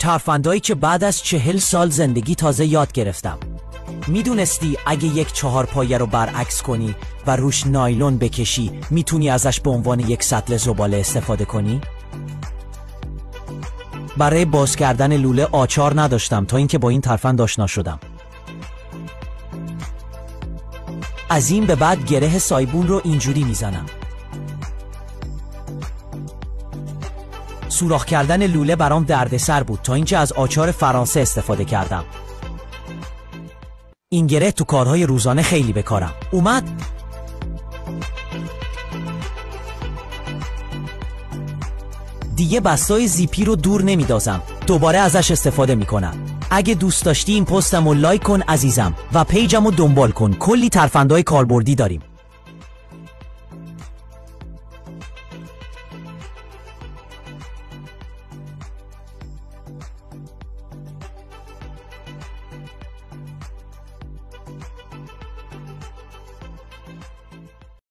ترفندایی که بعد از 40 سال زندگی تازه یاد گرفتم. میدونستی اگه یک 4 پایه رو برعکس کنی و روش نایلون بکشی میتونی ازش به عنوان یک سطل زباله استفاده کنی؟ برای باز کردن لوله آچار نداشتم تا اینکه با این ترفند آشنا شدم. از این به بعد گره سایبون رو اینجوری میزنم. سوراخ کردن لوله برام دردسر بود تا اینکه از آچار فرانسه استفاده کردم. این گره تو کارهای روزانه خیلی به کارم اومد. دیگه بستای زیپی رو دور نمیدازم، دوباره ازش استفاده میکنم. اگه دوست داشتی این پستم رو لایک کن عزیزم و پیجم رو دنبال کن، کلی ترفندهای کاربردی داریم.